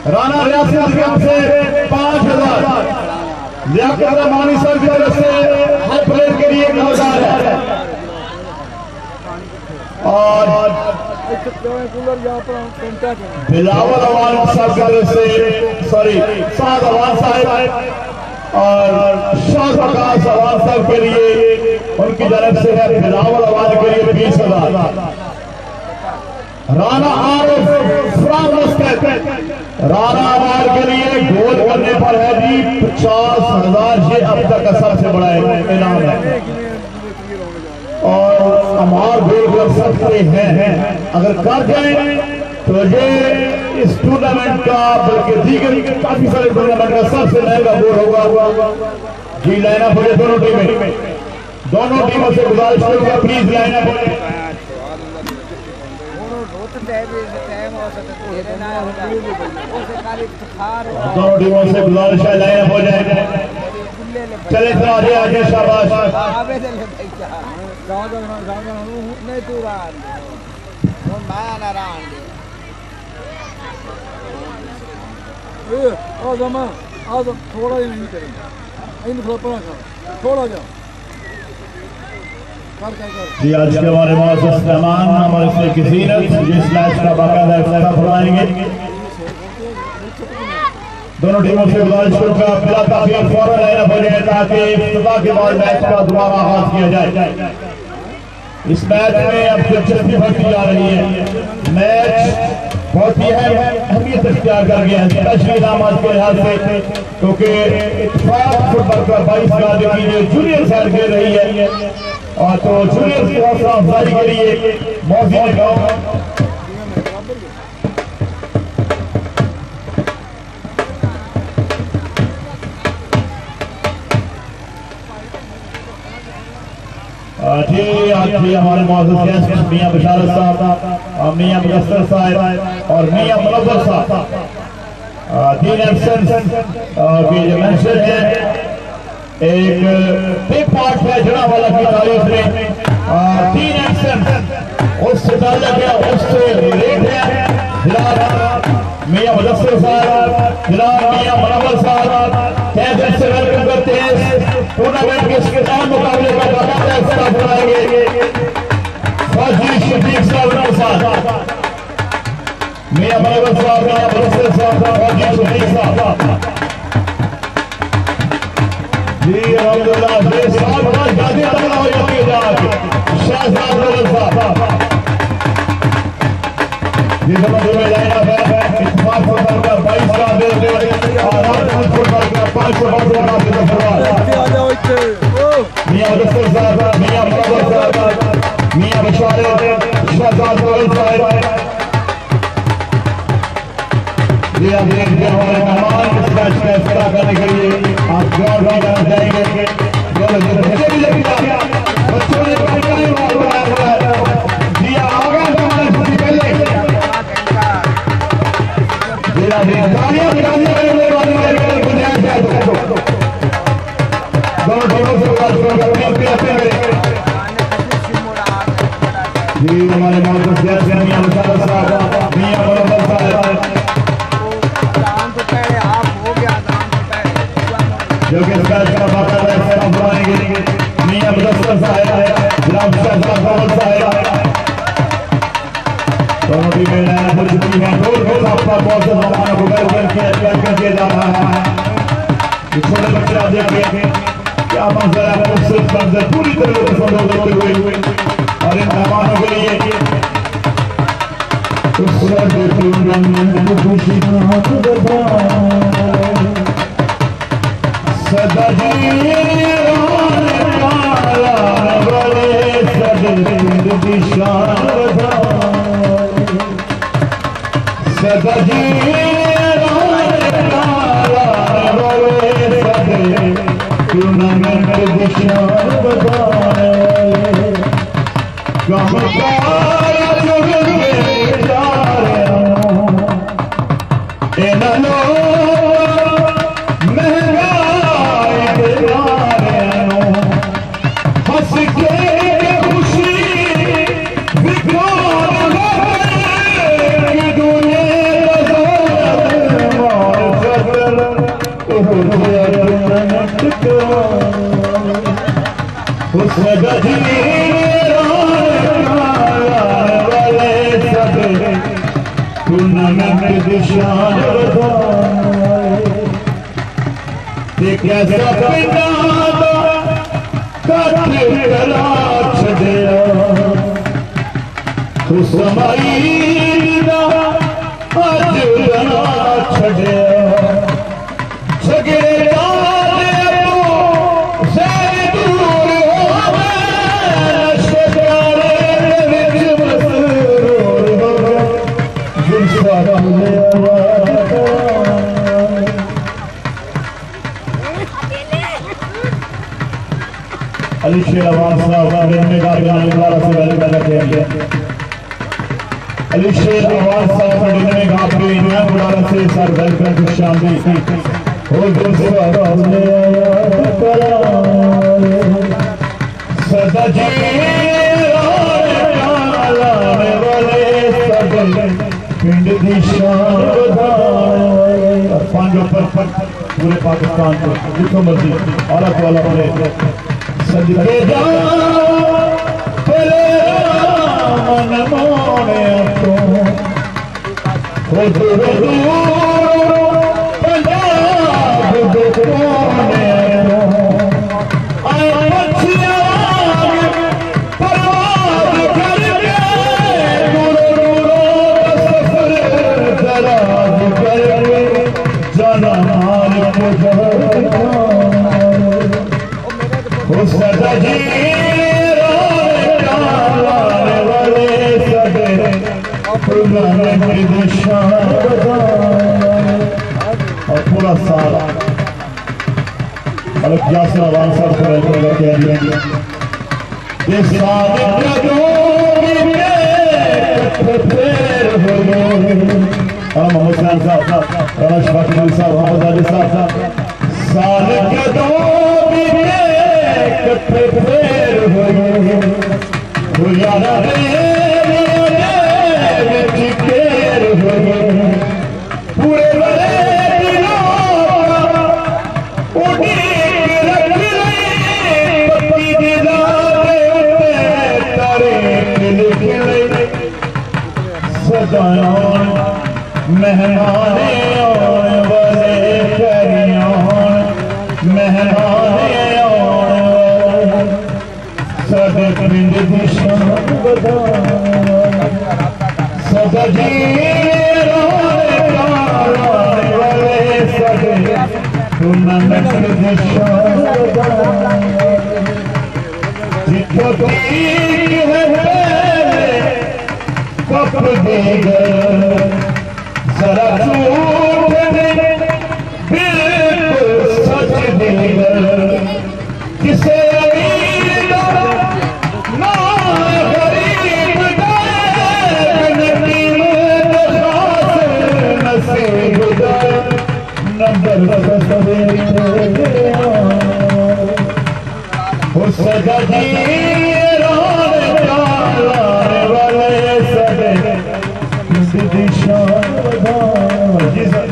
राना रियासत से 5000, लियाकत रहमानी सर की तरफ से हर प्लेयर के लिए 1000 है। और बिलावल अवान साहब की तरफ से साद अवान साहब और शाह प्रकाश अवान साहब के लिए उनकी तरफ से है बिलावल अवान के लिए 20,000। राना आरिफ राना अवान के लिए गोल करने पर है जी 50,000। ये अब तक का सबसे बड़ा इनाम है। और अमार गोल कर सकते हैं, अगर कर जाए तो ये इस टूर्नामेंट का बल्कि दीगर काफी सारे टूर्नामेंट का सबसे महंगा गोल होगा जी। लाइनअप हो जाए दोनों टीमों से गुजारिश करूंगा, प्लीज लाइनअप हो जाए। दोनों टीमों से गुजारिश है लाइनअप हो जाए। चले तो आगे आगे शाबाश। थोड़ा ही नहीं करेंगे, थोड़ा जाओ जी। आज के हमारे मौजूद मेहमान हमारे से किसी ने जिस मैच का बाकायदा इफ्तिताह फरमाएंगे। दोनों टीमों से गुजारिश करूंगा बिला ताखीर फौरन लाइनअप हो जाए ताकि इफ्तिताह के बाद मैच का दोबारा आगाज किया जाए। इस मैच में अब दिलचस्पी बढ़ती जा रही है। मैच बहुत ही अहमियत इख्तियार कर गया है, स्पेशली नामाज के लिहाज से, क्योंकि इत्तेफाक फुटबॉल क्लब 22 गाजी की जो जूनियर साइड खेल रही है और तो जूनियर की हौसला अफजाई के लिए मौजूद गाँव जी हमारे मौजूद गेस्ट मियां बशारत साहब, मियां मुदस्सर साहब और मियां मुनव्वर साहब, तीन एब्सेंस की जो मेंशन है। एक बिग पार्ट है जड़ा वाला की तारीफ में, 3 एब्सेंस उससे ताल्लुक है, उससे रिलेट है फिलहाल मियां मुदस्सर साहब, फिलहाल मियां मुनव्वर साहब तहे दिल से वेलकम करते हैं। टूर्नामेंट के इख्तिताम मुकाबले का बाकायदा इफ्तिताह कराएंगे फौजी शफीक साहब के साथ। मियां मुनव्वर साहब, मियां मुदस्सर साहब, फौजी शफीक साहब जी। अल्हम्दुलिल्लाह ये साल भर गाजी तगड़ा हो जाती है जाके शाहजाद रवल साहब जी। दोनों में लाइनअप है इत्तेफाक फुटबॉल का 22 का दिल और राजपूत फुटबॉल का 5 फुटबॉल का मियां मुदस्सर साहब, मियां मुनव्वर साहब, मियां बशारत, शाहजाद रवल साहब जी। अब देखते हैं हमारे मेहमान इस मैच का इफ्तिताह करने के लिए आप ग्राउंड में जाना जाएंगे। बच्चे भी लगेगा, बच्चों ने पहले ही बनाया हुआ है जी। आगे हमारे छुट्टी पहले दोनों टीमों से जी। हमारे मौजूद गेस्ट मियां बशारत साहब, मियां मुनव्वर साहब जो कि इस मैच का बाकायदा इफ्तिताह फरमाएंगे। मियां मुदस्सर साहब, जनाब शाहजाद रवल साहब। दोनों टीमें लाइनअप हो चुकी हैं। गोल आपका बहुत से मेहमानों को वेलकम किया जा रहा है। छोटे बच्चे आप देखिए क्या मंजर है, खूबसूरत मंजर पूरी तरह से पसंद होते हुए और इन मेहमानों के लिए सदा टूर्नामेंट की शान कैसा पिंडा कट कला छड़िया तू समाई अज गला छड़िया झगड़े अली शेर अवान साहब ने गारगान निकाला से पहले खेल अली शेर अवान साहब ने गापी नया बुलारा से सर वेलकम टू शांति हो सदा जी लाने वाले सब पिंड दी शान पांच ऊपर पूरे पाकिस्तान को जितों मर्जी औरत वाला बने सदके जा मन मोने तो पंजाब कोने आए मछिया परवाज करके सफर दराज करके जाना मार को सदा जी लाने वाले सगे टूर्नामेंट की शान और पूरा साल मलिक यासिर अवान साहब को वेलकम करते हैं मोहम्मद खान साहब रमेश फातिमी साहब मोहम्मद अली साहब साल के दो फेर हो यारा पूरे बड़े सदायान मेहमान आने वाले करियान मेहमान सदा पिंड दी शान सदा जी लाने वाले सगे टूर्नामेंट दी शान जितो ठीक है कप देगर जरा झूठ बिल्कुल सच देगर किसे सदा जी लाने वाले सगे दी शान जी सर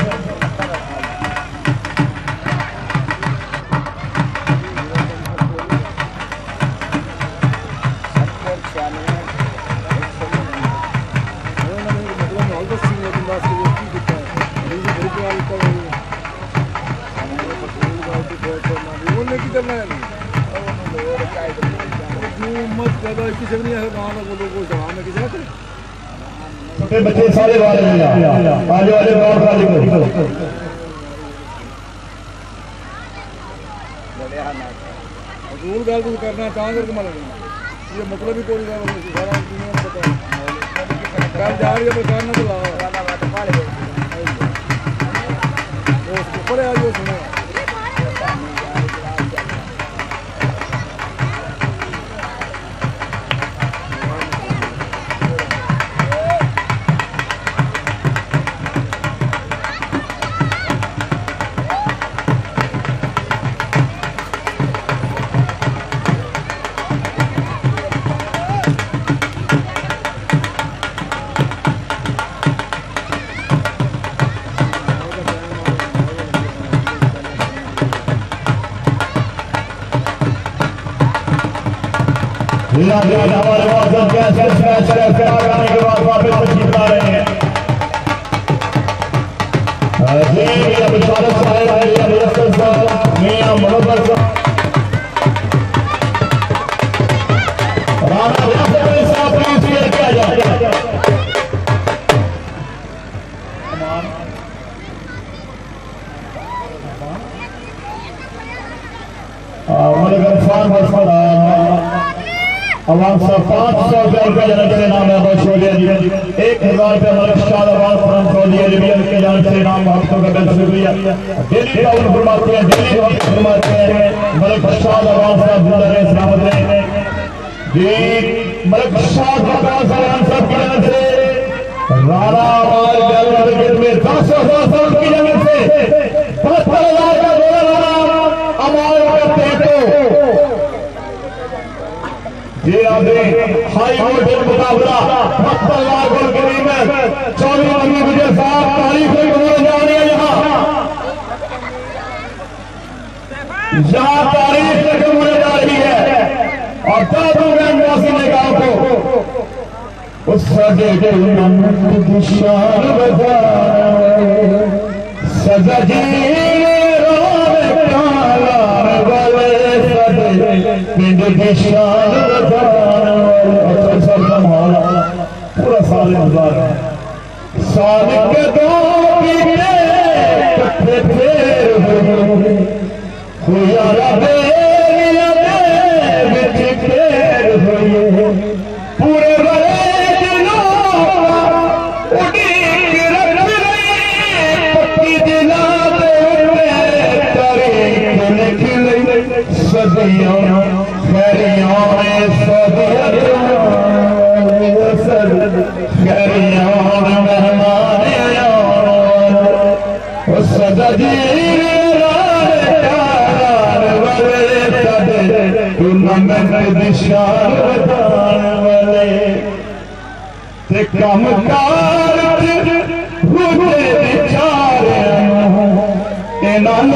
छोटे बच्चे सारे वाले आगे वाले ग्राउंड खाली करो रूल गल करना करके मार ये मतलब ही कोई सारा पता जा रही है करना तो ऊपर आ जाओ सुनो हमारे मैच आने के बाद वापस तशरीफ ला रहे हैं मियां बशारत साहब, मियां मुयस्सर साहब, मियां मुनव्वर साहब, राणा रियासत अली साहब प्लीज क्लियर किया जाए। मलिक इरफान अवाम साहब 500 रुपये जनक से नाम है बशोलिया जी, 1000 रुपये मलिक शाह अवाम फरम सऊदी अरबिया के जानब से नाम हफ्तों का बहुत शुक्रिया। दिल्ली टाउन फरमाते हैं, दिल्ली वक्त फरमाते हैं मलिक शाह अवाम साहब जिंदा रहे सलामत रहे जी। मलिक शाह अवाम साहब की जानब से राणा मार्केट में 10,000 की जानब से 72,000 का डॉलर अमाल करते हैं। ये आदमी हाई वोल्टेज मुकाबला 72 लाख गोल के कीमत 24 नंबर विजय साहब तारीफ होने जा रही है। यहाँ तारीफ खत्म होने जा रही है और तब मौसम ने गांव को उस सजे के निशान बता सजा जी पिंड की शान पूरा साल इंतजार है। साल के दो कट्ठे फेर हुआ फेर हुए पूरे सदियों खैरियों में खैरियों मेहमान सदा जी टूर्नामेंट दिशान वाले कम कार बेचारे इन्हों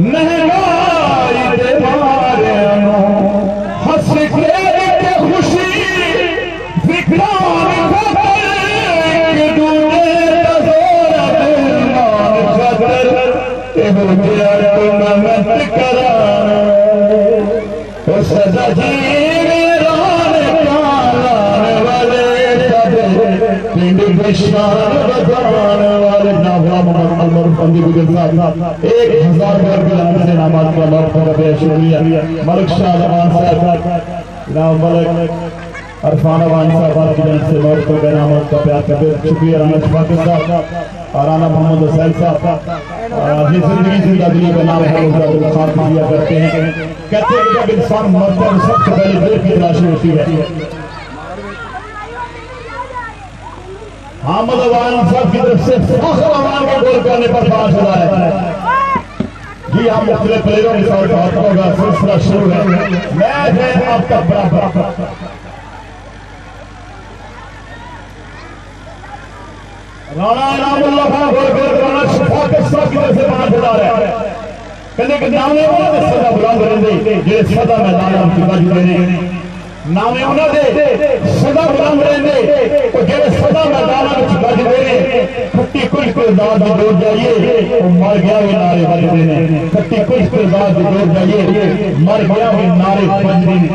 महंगाई दे मारे हंस के खुशी विज्ञान सजा जी पिंड विशाल बजाने वाले मोहम्मद 1000 रुपये से नामाज का बहुत बहुत शुक्रिया। मलिक शाह जवान साहब जनाब मलिक अरफान अवान साहब की जानब से बहुत बहुत नामाज का प्यार करते शुक्रिया। राना शफाकत साहब और राना मोहम्मद हुसैन साहब जिंदगी जिंदगी का नाम है खान दिया करते हैं। कहते हैं कि जब इंसान मरता है सबसे पहले दिल की तलाशी होती है। हामिद अवान साहब की तरफ से फखर अवान के गोल करने पर 5,000 है जी। हम मुख्तलिफ प्लेयरों के साथ बातों का सिलसिला शुरू है। मैच है अब तक बराबर। राणा इनामुल्लाह खान गोल कर राणा शफाकत साहब की तरफ से 5,000 है। कहने के नामे उन्होंने सदा बुलंद रहंदे जे सदा मैदान में चिपा जुड़े नामे उन्होंने सदा बुलंद रहंदे तो जे सदा मैदान में चिपा जुड़े खट्टी कुछ को दाद दी दूर जाइए वो मर गया भी नारे बजदे ने। खट्टी कुछ को दाद दी दूर जाइए मर गया भी नारे बजदे ने।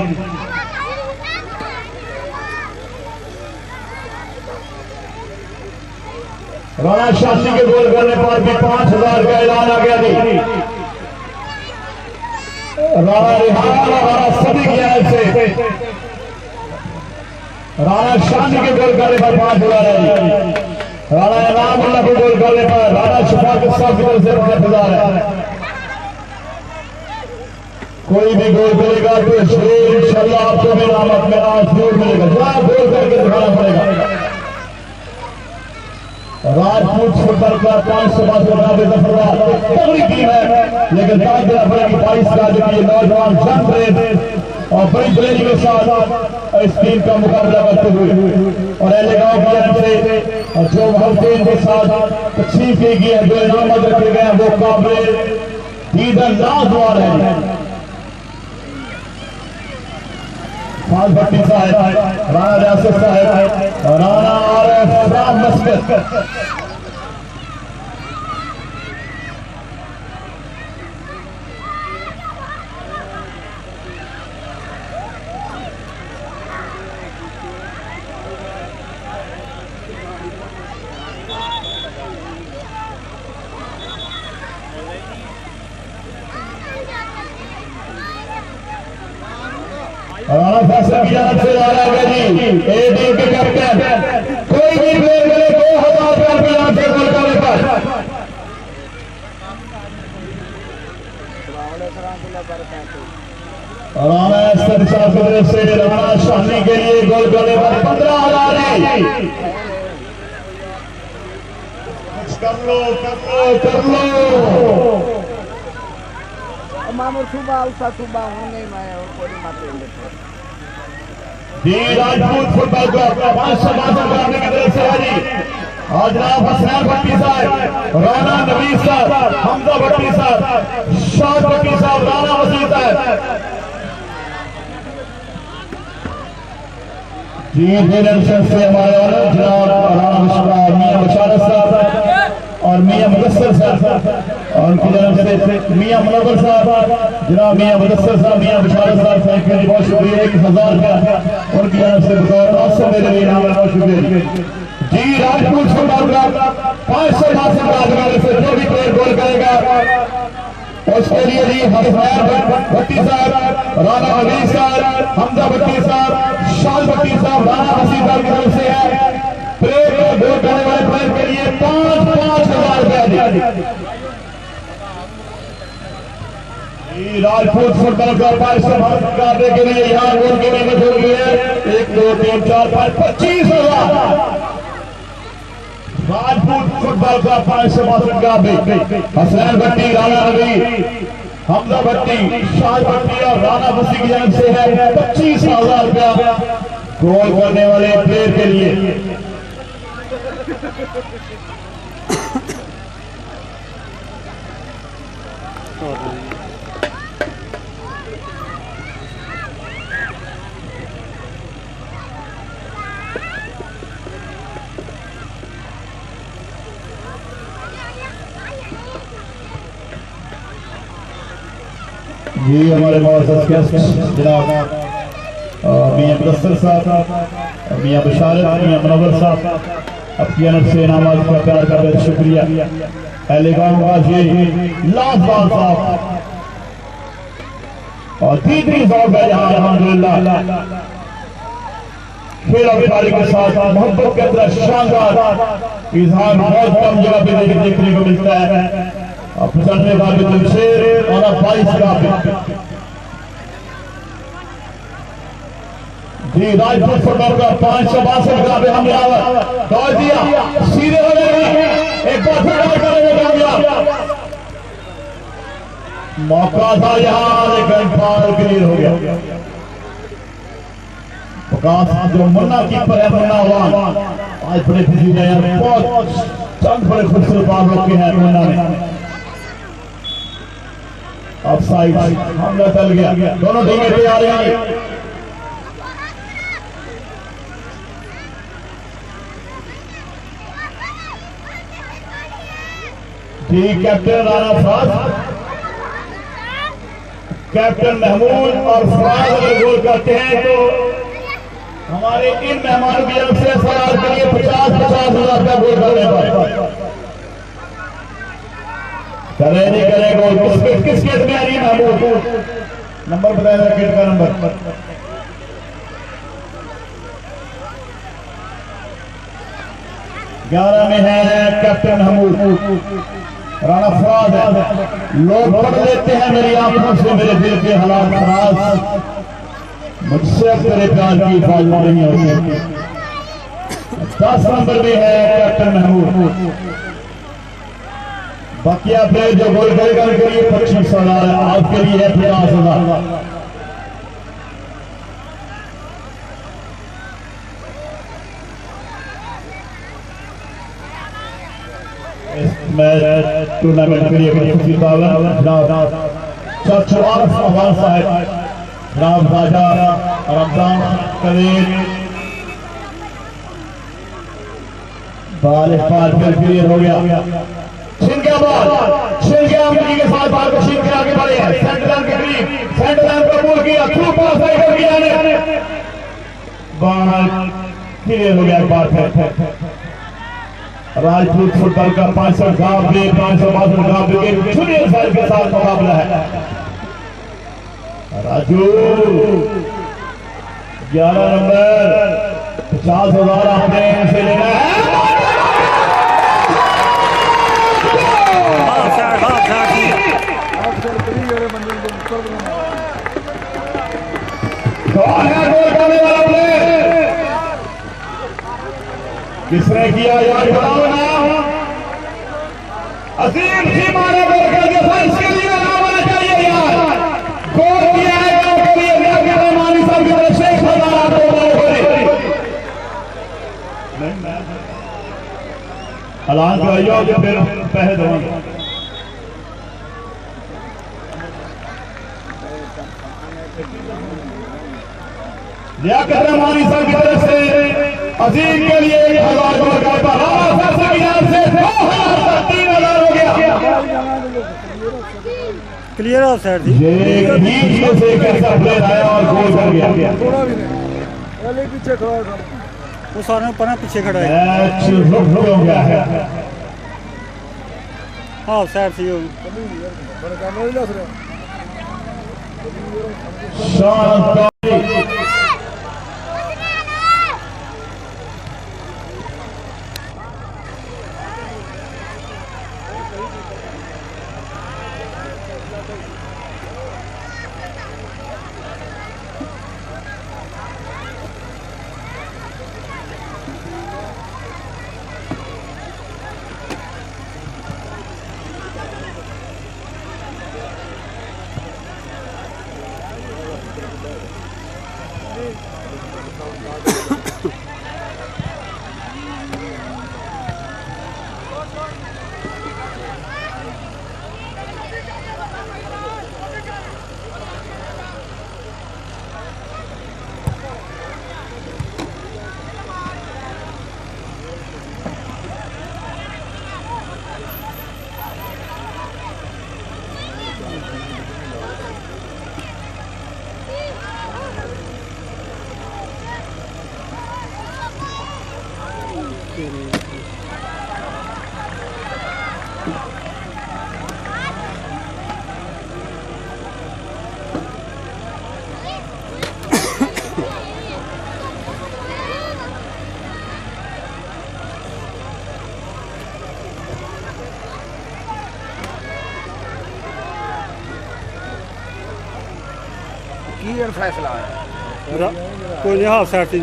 राणा शास्त्री के गोल करने पर भी 5,000 का ऐलान आ गया थी। राणा रिहान और राणा सदी की आयत से राणा शास्त्री के गोल करने पर 5,000 है। राणा इनामुल्लाह के गोल करने पर राणा शफाकत साहब की तरफ से 5,000 है। कोई भी गोल करेगा तो इंशाअल्लाह आपको भी नामत में आज जरूर मिलेगा। जरा गोल करके दिखाना पड़ेगा। राजपूत फुटबॉल क्लब 500 तगड़ी टीम है लेकिन दाद देना पड़ेगी 22 का जो नौजवान जंग रहे और बड़ी दिलेरी के साथ इस टीम का मुकाबला करते हुए और अहले गांव की तरफ से जो हफ्ते के साथ तकसीम की गई है जो इनाम रखे गए हैं वो काबिल दीदार लाजवाब है। फाज भट्टी साहब, राणा रियासत साहब, राणा आरिफ मस्जिद राणा फैसल की जानब से आ रहा है जी ए टीम के कैप्टन कोई भी प्लेयर मिले 2000 रुपये यहाँ से गोल करने पर राणा से राणा शाही के लिए गोल करने पर 15,000 कर लो राजपूत फुटबॉल को अपना 500 करने की तरफ से है जी आज जनाब हसनैन भट्टी साहब राणा नबी साहब हमजा भट्टी साहब शाह भट्टी साहब राणा वसीम साहब जी से हमारे जनाब राणा मियां बशारत साहब और मियां मुदस्सर साहब और उनकी तरफ से मियां मुनव्वर साहब जनाब मियां मुदस्सर साहब मियां बशारत साहब के लिए बहुत शुक्रिया 1000 रुपया उनकी तरफ से बतौर 900 मेरे लिए बहुत शुक्रिया जी राजपूत फुटबॉल का 500 से जो भी प्लेयर गोल करेगा उसके लिए जी हसनैन भट्टी साहब राणा अली साहब हमजा भट्टी साहब शाह भट्टी साहब राणा हसीब साहब की तरफ से है प्लेयर को गोल करने वाले प्लेयर के लिए 5,000 रुपया राजपूत फुटबॉल का 500 करने के लिए यहाँ गोल की कीमत हो गई है 1 2 3 4 5 25,000 राजपूत फुटबॉल का 562 का हसनैन भट्टी राणा नबी हमजा भट्टी शाह भट्टी और राणा बसी की जानब से है 25,000 रुपया गोल करने वाले प्लेयर के लिए जी हमारे मुअज़्ज़ज़ गेस्ट जनाब मियां मुदस्सर साहब मियां बशारत मियां मुनव्वर साहब अपनी जानब से इनामात का प्यार का बहुत शुक्रिया अहले गांव गाजी लाजवाब साहब और तीसरी साहब है यहाँ अल्हम्दुलिल्लाह खेल और खिलाड़ी के साथ मोहब्बत के अंदर शानदार इजहार बहुत कम जगह पे देखने को मिलता है चलने वाले जमशेर और 22 का जी राजपूत फुटबॉल का 562 का भी हम दौड़ दिया सीधे हो गए एक बार फिर डाल करेंगे मौका था यहाँ लेकिन फाउल क्लियर हो गया जो मुन्ना कीपर है मुन्ना अवान आज बड़े खुशी रहे बहुत चंद बड़े खूबसूरत बाल रखे हैं मुन्ना ने ऑफसाइड हमला चल गया दोनों टीमें तैयार हैं जी कैप्टन राणा फराज कैप्टन महमूद और फराज अगर गोल करते हैं तो हमारे इन मेहमानों की तरफ से फराज के लिए 50,000 का गोल करने पर करे नहीं करे गोल किस केस में आ रही है महमूद नंबर बताया था किट का नंबर 11 में है कैप्टन महमूद राणा फराज है लोग पढ़ लेते हैं मेरी आंखों से मेरे दिल के हालात फराज मुझसे मेरे प्यार की हिफाजत नहीं होती 10 नंबर में है कैप्टन महमूद बाकिया प्लेयर जो गोल करेगा उनके लिए 25,000 आपके लिए है 50,000 टूर्नामेंट के लिए चाचू आरिफ अवान साहब जनाब राजा रमजान करीम बाल क्लियर हो गया छिन गया के साथ बाल को छीन के आगे बढ़े हैं सेंटर लाइन के करीब सेंटर लाइन पर बॉल किया थ्रू पास कर दिया ने बाल क्लियर हो गया एक बार फिर राजपूत फुटबॉल का 562 के जूनियर साइड के साथ मुकाबला है राजू 11 नंबर 50,000 आपने से लेना है। कौन है गोल करने वाला प्लेयर? किसने किया यार बताओ ना। अजीम सीमा ने गोल कर दिया था, इसके लिए नाम होना चाहिए यार। गोल किया है गांव के लिए रहमानी साहब की तरफ से 1,000 ऐलान कराइए कि फिर पैसे दूंगा। लियाकत रहमानी साहब की तरफ से अजीम के लिए 1,000 गोल का क्लियर ऑफ साइड थी। ये बीच में से कैसा प्लेयर आया और गोल कर गया। थोड़ा भी नहीं, पहले पीछे खड़ा था वो सारे पना पीछे खड़ा है। मैच रुक हो गया है। हाँ साइड थी वो। बड़ा काम नहीं लग रहा। शानदार की फैसला है। कोई नहीं। हाँ साइड थी।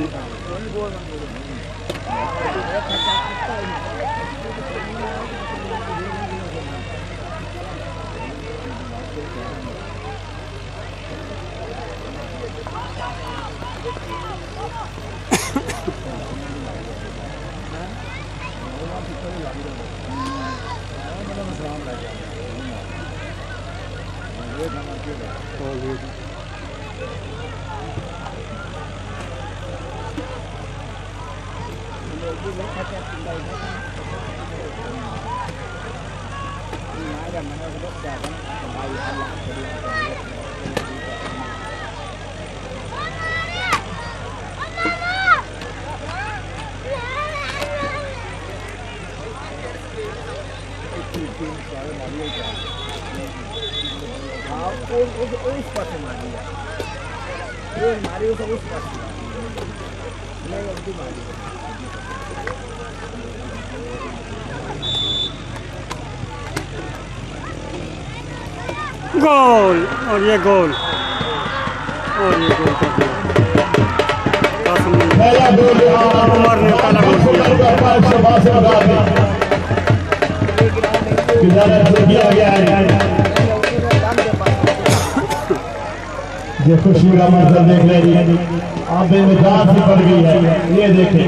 उस पास मारी है, मारी उस पास नहीं अभी मारी। गोल और ये गोल और ये गोल कर दिया। पहला गोल उमर ने पहला गोल किया गया है। ये खुशी का मंजर देख लेंगे, आप में जान भी पड़ गई है। ये देखें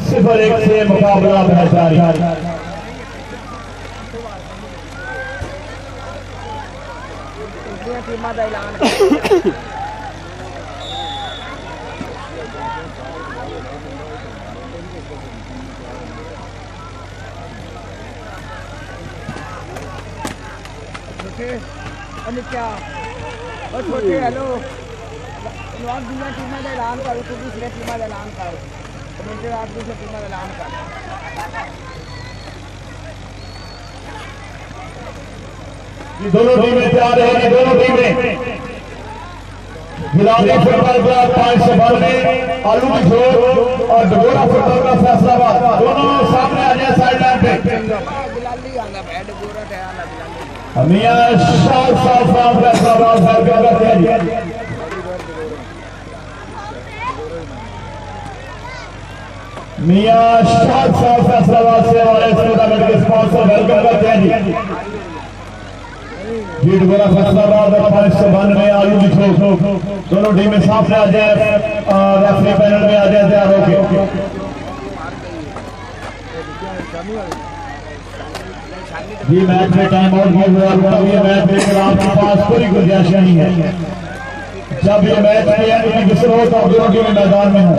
0-1 से मुकाबला बेहतरी। क्या और छोटे हेलो आप दुनिया टीम का ऐलान करो तो दूसरे टीम का ऐलान करो कमेंटर आप दूसरे टीम का ऐलान करो। दोनों टीमें तैयार हैं। दोनों टीमें गिलानी फुटबॉल क्लब 592, आलू की झोर और डगोरा फुटबॉल क्लब फैसलाबाद दोनों सामने आ जाए साइड लाइन पे। मियां शाह साहब फैसलाबाद करते हैं। मियां शाह साहब फैसलाबाद से हमारे टूर्नामेंट के स्पॉन्सर वेलकम करते हैं जी। डगोरा फैसलाबाद 592 आलू की झोर दोनों टीमें सामने आ जाए, रेफरी पैनल में आ जाए तैयार होके। ये मैच में टाइम आउट भी हुआ, तब ये मैच लेकर आपके पास कोई गुंजाइश नहीं है। जब ये मैच में एंड विसल हो तो दोनों टीमें मैदान में हों।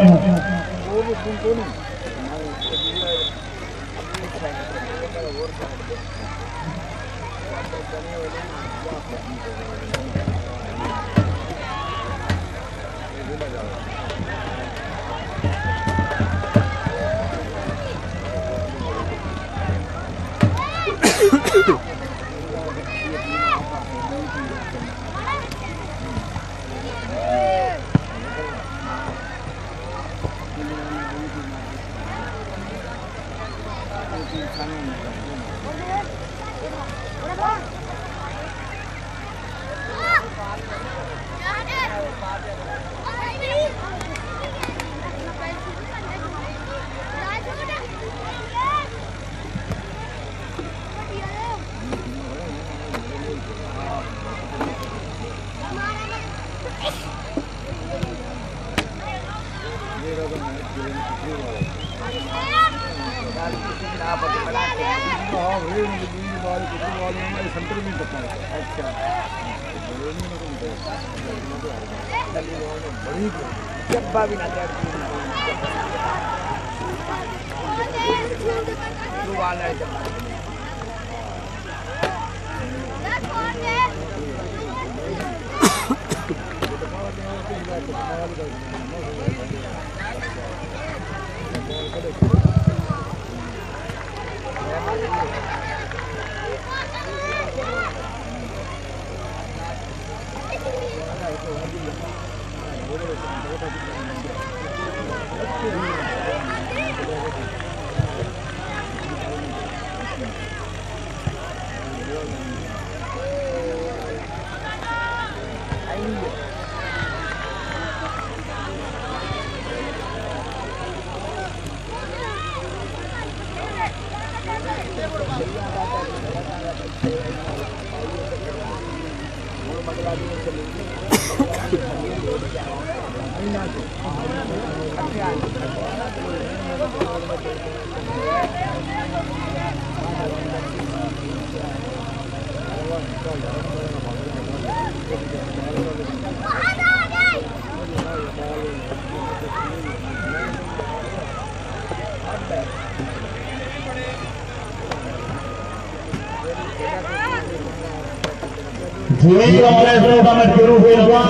टूर्नामेंट शुरू हुआ,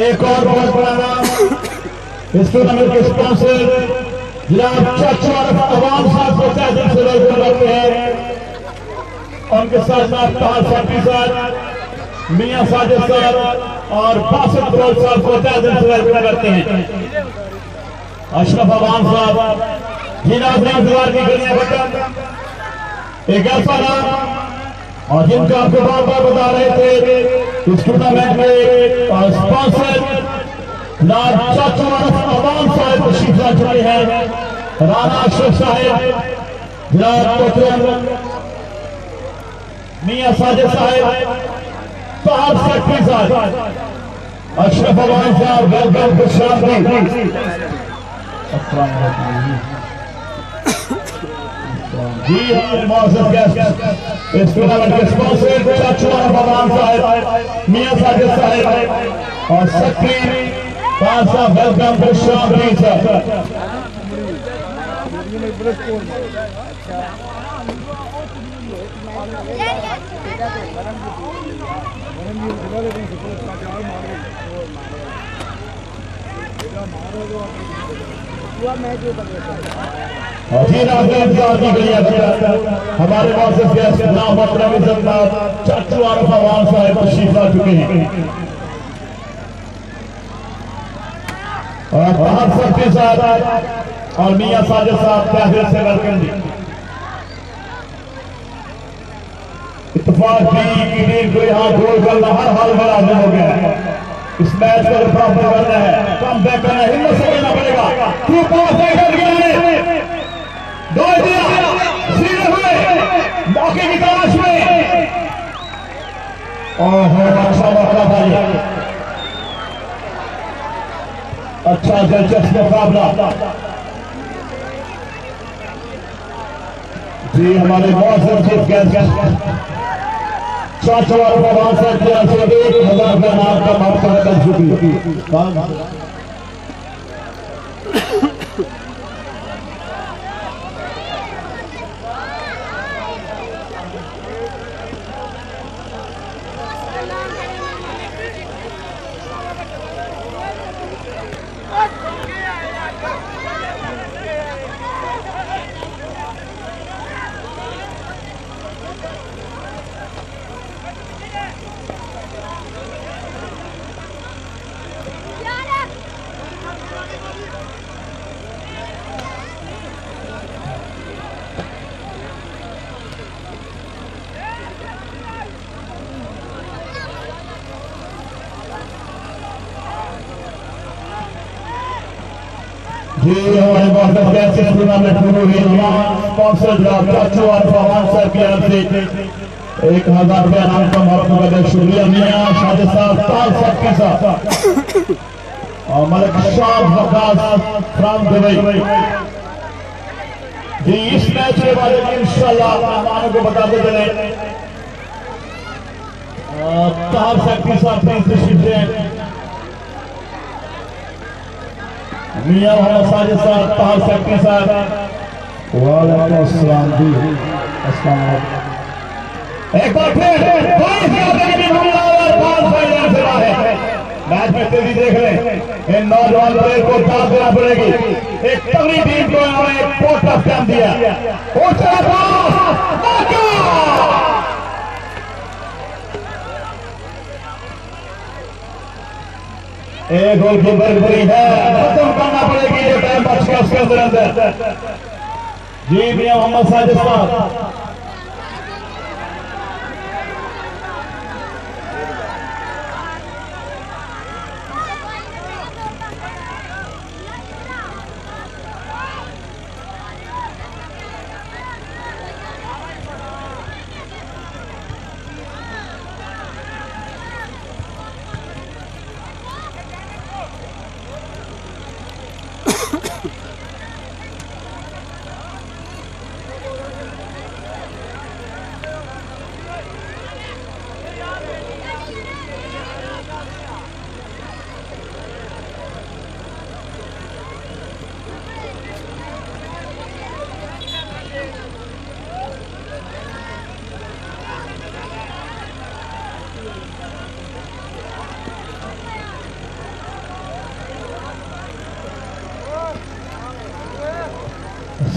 एक और बहुत बड़ा नाम इस टूर्नामेंट के स्पॉन्सर जनाब चाचा अवाम साहब को तहे दिल से वेलकम करते हैं। उनके साथ साथ तार साथी साहब, मियां साजिद साहब और बासित बलोच साहब को तहे दिल से वेलकम करते हैं। अशरफ अवाम साहब जिन्हें इंतजार की गलियां बटन एक ऐसा नाम और जिनका आपको बार बार बता रहे थे इस टूर्नामेंट में स्पॉन्सर जनाब चाचा अवाम साहब तशरीफ ला चुके हैं। राना अशरफ साहब, जनाब मियां साजिद साहब, तार सेक्रेटरी साहब, अशरफ अवाम साहब वेलकम खुशामद। जी मुआज़्ज़ज़ गेस्ट इस टूर्नामेंट के स्पॉन्सर चाचा अवाम साहब, मियां साजिद साहब और सेक्रेटरी तार साहब वेलकम खुशामद साहब। हमारे मुआज़्ज़ज़ गेस्ट जनाब मोहतरम इज़्ज़तदार चाचा आरिफ अवाम साहब तशरीफ ला चुके हैं। और बाहर सबके साथ और मियां साजिद साहब कैफे से वेलकम दी। इत्तेफाक की टीम को यहाँ गोल करना हर हाल में लाजिम हो गया है। इस मैच को प्राप्त करना है, कम बैक करना, हिम्मत से करना पड़ेगा। सीधे हुए मौके की तलाश में। ओहो अच्छा मौका भाई, अच्छा दिलचस्प मुकाबला जी। हमारे बहुत चीफ गेस्ट चाचा और भगवान से 1,000 रुपये नाम का मामला कर चुकी। जी हमारे बहुत कैसे टूर्नामेंट शुरू हुई। स्पॉन्सर चाचू और फरमान साहब की तरफ से 1,000 रुपया नाम का बहुत शुक्रिया। मियां साजिद साहब ताल साहब के साथ और मलिक शाह वकास फ्रॉम दुबई जी। इस मैच के बारे में इंशाल्लाह मेहमानों को बताते चले। ताल साहब के साथ तशरीफ है मियां मोहम्मद साजिद साहब ताल साहब के साथ। वालेकुम अस्सलाम जी, अस्सलाम वालेकुम। एक बार फिर मैच में तेजी देख लें। इन नौजवान प्लेयर को दाद देना पड़ेगी। एक तगड़ी टीम को इन्होंने एक पोस्ट ऑफ टाइम दिया। एक गोल की बरबरी है, खत्म करना पड़ेगी जो टाइम बच गया उसके अंदर। जी मियां मोहम्मद साजिद साहब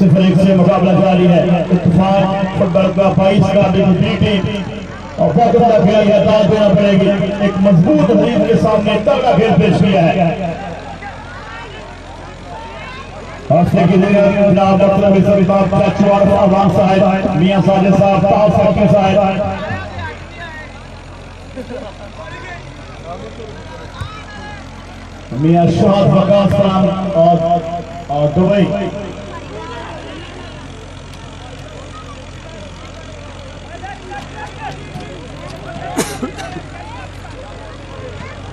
सिफर 1 से मुकाबला जारी है। इत्तेफाक फुटबॉल का 22 का दूसरी टीम और बहुत बड़ा खेल है, दाद देना पड़ेगी। एक मजबूत हरीफ के सामने तगड़ा खेल पेश किया है। हफ्ते की जनाब मतलब चाचू और फरमान साहब, मियां साजिद साहब ताल साहब के साथ मियां शाह वकास फ्रॉम और दुबई।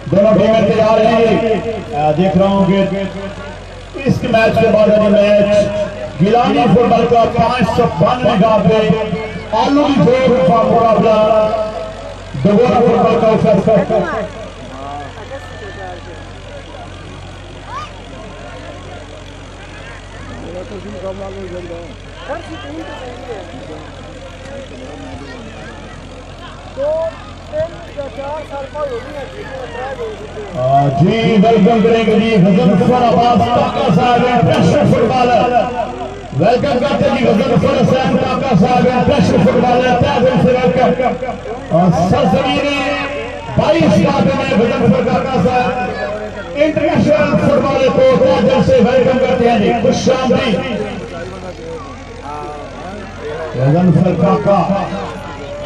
दोनों टीमें तैयार हैं। देख रहा हूं कि इस मैच के बाद मैच गिलानी फुटबॉल का 592 का पे आलू की जोर का मुकाबला दोगोना फुटबॉल का फैसला। जी वेलकम करेंगे जी गजनफर अब्बास काका साहब इंटरनेशनल फुटबॉलर। वेलकम करते जी गजनफर साहब काका साहब इंटरनेशनल फुटबॉलर। तहे से वेलकम और सरजमीन 22 का में गजनफर काका साहब इंटरनेशनल फुटबॉल को दिल से वेलकम करते हैं जी। खुश आमदीद काका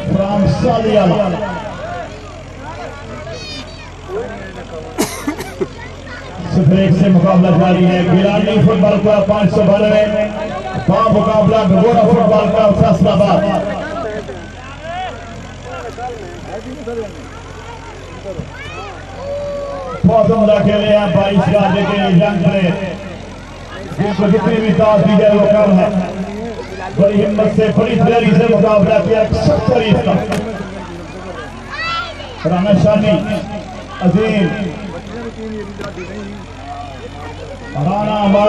फ्रॉम सालियाला। सिफर 1 से मुकाबला जारी है। गिलानी फुटबॉल का 592 मुकाबला भगोड़ा फुटबॉल का फैसलाबाद। बहुत उम्दा खेले हैं 22 राज्य के यंग प्लेयर, जिनको जितनी भी दाद दी जाए वो कम है। बड़ी हिम्मत से बड़ी तैयारी से मुकाबला किया 70 का। राना शानी, अजीम, राना अमर,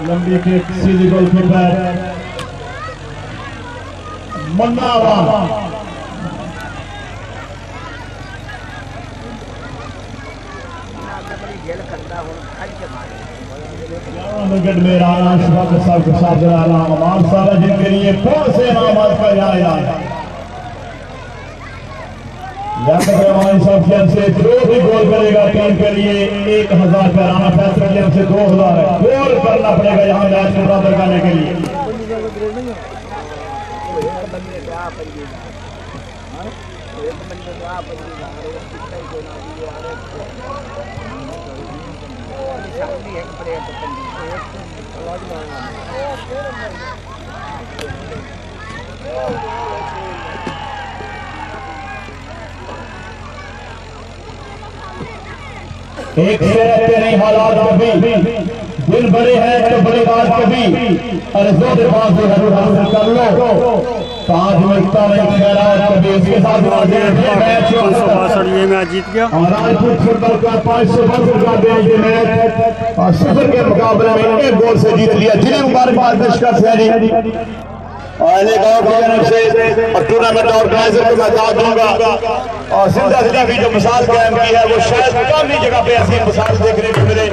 लंबी किक सीधी गोल कीपर मन्ना विकेट में राना शफाकत साहब के साथ राना अमान साहब जिनके लिए कौन से इनामात का यहाँ ऐलान साहब से जो भी गोल करेगा टीम के लिए 1000 का राना फैसला की से 2000 है। गोल करना पड़ेगा यहाँ मैच को बराबर करने के लिए। एक से रहते नहीं हालात कभी, दिन बड़े हैं तो बड़ी बात कभी, अरे जोर बात हासिल कर लो तो आज मिलता नहीं खैरात कभी। इसके साथ ये मैच जीत गया और राजपूत फुटबॉल का 552 का मैच और सिफर के मुकाबले में 1 गोल से जीत लिया। जिन्हें मुबारकबाद पेश करते हैं जी। और गांव की जानब से और टूर्नामेंट ऑर्गेनाइजर को मैं दाद दूंगा। और जिंदा टीवी जो मिसाल कायम की है वो शायद कम ही जगह पे ऐसी मिसाल देखने को मिले।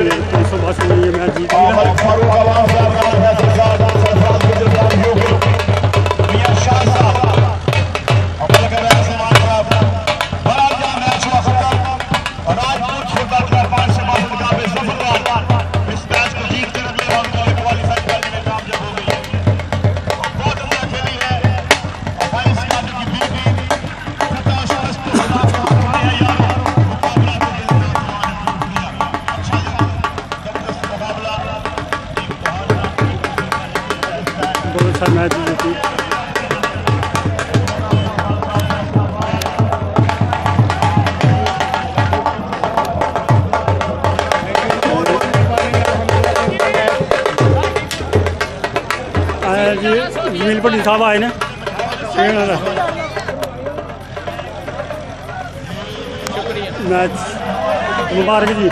मैच जीती। जमील पट्टी साहब आए ने मैच मुबारक जी।